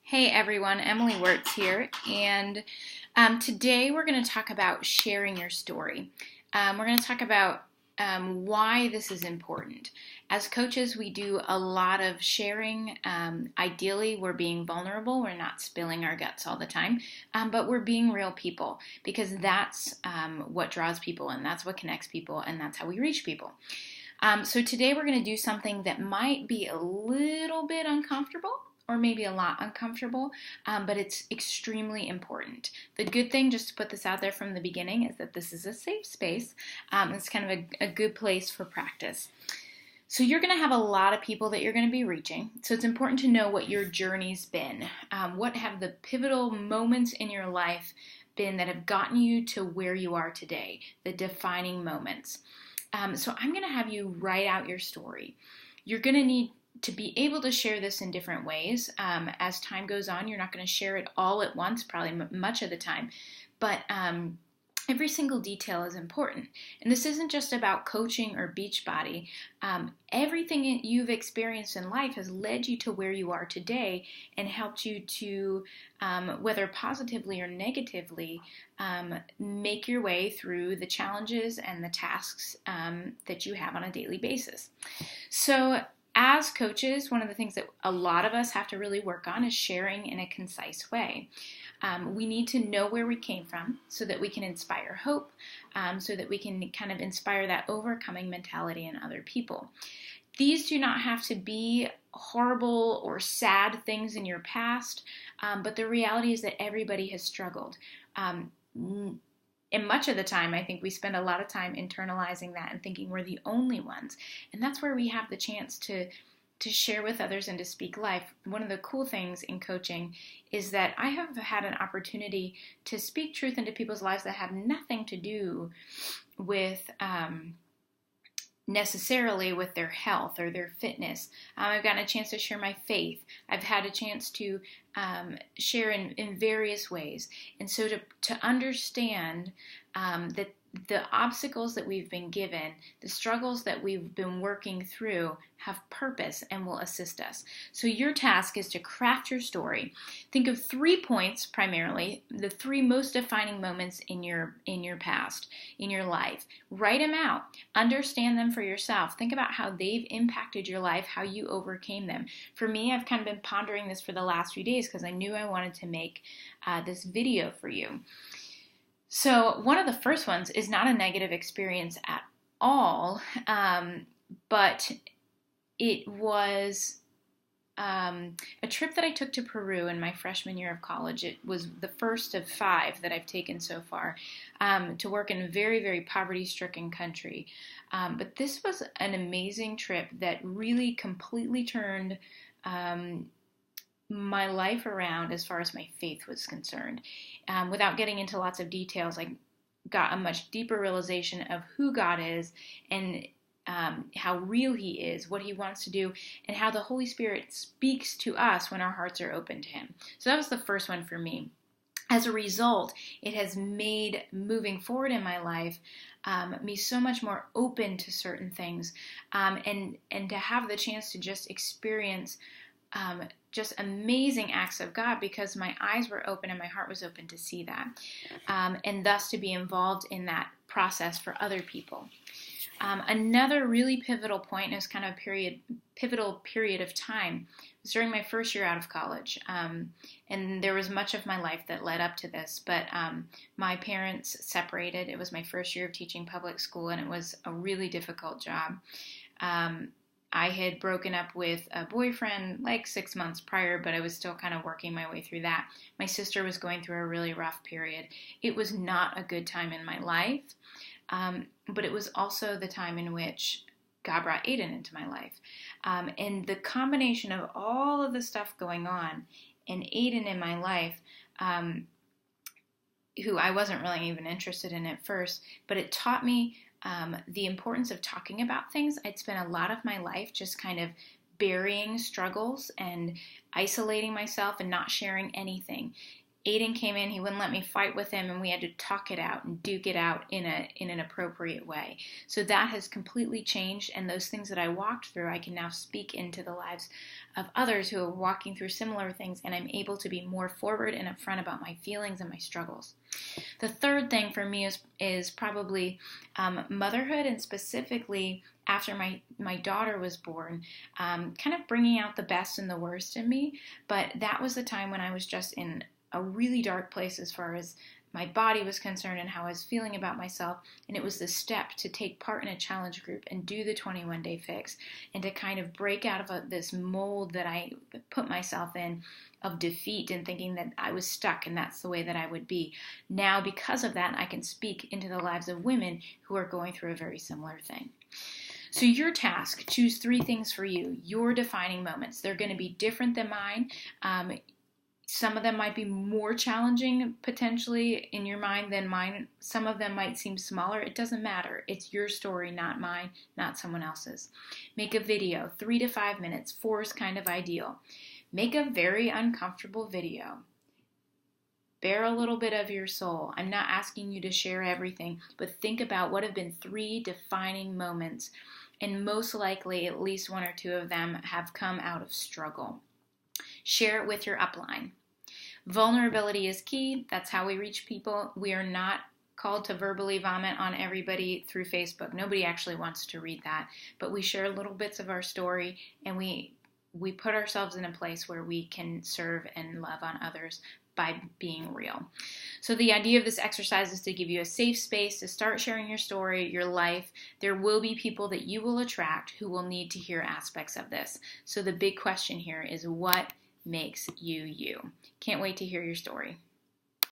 Hey everyone, Emily Wertz here, and today we're going to talk about sharing your story. We're going to talk about why this is important. As coaches, we do a lot of sharing. Ideally, we're being vulnerable. We're not spilling our guts all the time, but we're being real people because that's what draws people and that's what connects people and that's how we reach people. So today we're going to do something that might be a little bit uncomfortable or maybe a lot uncomfortable, but it's extremely important. The good thing, just to put this out there from the beginning, is that this is a safe space. It's kind of a good place for practice. So you're going to have a lot of people that you're going to be reaching. So it's important to know what your journey's been. What have the pivotal moments in your life been that have gotten you to where you are today, the defining moments. So I'm going to have you write out your story. You're going to need to be able to share this in different ways. As time goes on, you're not going to share it all at once, probably much of the time, but every single detail is important. And this isn't just about coaching or Beachbody. Everything you've experienced in life has led you to where you are today and helped you to, whether positively or negatively, make your way through the challenges and the tasks that you have on a daily basis. So as coaches, one of the things that a lot of us have to really work on is sharing in a concise way. We need to know where we came from so that we can inspire hope, so that we can kind of inspire that overcoming mentality in other people. These do not have to be horrible or sad things in your past, but the reality is that everybody has struggled. And much of the time, I think we spend a lot of time internalizing that and thinking we're the only ones. And that's where we have the chance to share with others and to speak life. One of the cool things in coaching is that I have had an opportunity to speak truth into people's lives that have nothing to do with necessarily with their health or their fitness. I've gotten a chance to share my faith. I've had a chance to share in various ways. And so to understand that the obstacles that we've been given, the struggles that we've been working through have purpose and will assist us. So your task is to craft your story. Think of 3 points primarily, the 3 most defining moments in your past, in your life. Write them out. Understand them for yourself. Think about how they've impacted your life, how you overcame them. For me, I've kind of been pondering this for the last few days because I knew I wanted to make this video for you. So one of the first ones is not a negative experience at all, but it was a trip that I took to Peru in my freshman year of college. It was the first of 5 that I've taken so far to work in a very, very poverty-stricken country. But this was an amazing trip that really completely turned my life around as far as my faith was concerned. Without getting into lots of details, I got a much deeper realization of who God is and how real He is, what He wants to do, and how the Holy Spirit speaks to us when our hearts are open to Him. So that was the first one for me. As a result, it has made moving forward in my life me so much more open to certain things, and to have the chance to just experience just amazing acts of God because my eyes were open and my heart was open to see that, and thus to be involved in that process for other people. Another really pivotal point, and it was kind of a pivotal period of time, was during my first year out of college. And there was much of my life that led up to this, but my parents separated. It was my first year of teaching public school, and it was a really difficult job. I had broken up with a boyfriend like 6 months prior, but I was still kind of working my way through that. My sister was going through a really rough period. It was not a good time in my life, but it was also the time in which God brought Aiden into my life. And the combination of all of the stuff going on and Aiden in my life, who I wasn't really even interested in at first, but it taught me the importance of talking about things. I'd spent a lot of my life just kind of burying struggles and isolating myself and not sharing anything. Aiden came in, he wouldn't let me fight with him, and we had to talk it out and duke it out in an appropriate way. So that has completely changed, and those things that I walked through, I can now speak into the lives of others who are walking through similar things, and I'm able to be more forward and upfront about my feelings and my struggles. The third thing for me is probably motherhood, and specifically after my daughter was born, kind of bringing out the best and the worst in me. But that was the time when I was just in a really dark place as far as my body was concerned and how I was feeling about myself. And it was the step to take part in a challenge group and do the 21-day fix, and to kind of break out of this mold that I put myself in of defeat and thinking that I was stuck and that's the way that I would be. Now, because of that, I can speak into the lives of women who are going through a very similar thing. So your task, choose 3 things for you, your defining moments. They're going to be different than mine. Some of them might be more challenging potentially in your mind than mine. Some of them might seem smaller. It doesn't matter. It's your story, not mine, not someone else's. Make a video, 3 to 5 minutes. 4 is kind of ideal. Make a very uncomfortable video. Bear a little bit of your soul. I'm not asking you to share everything, but think about what have been 3 defining moments, and most likely at least 1 or 2 of them have come out of struggle. Share it with your upline. Vulnerability is key. That's how we reach people. We are not called to verbally vomit on everybody through Facebook. Nobody actually wants to read that, but we share little bits of our story, and we put ourselves in a place where we can serve and love on others by being real. So the idea of this exercise is to give you a safe space to start sharing your story, your life. There will be people that you will attract who will need to hear aspects of this. So the big question here is, what makes you you? Can't wait to hear your story.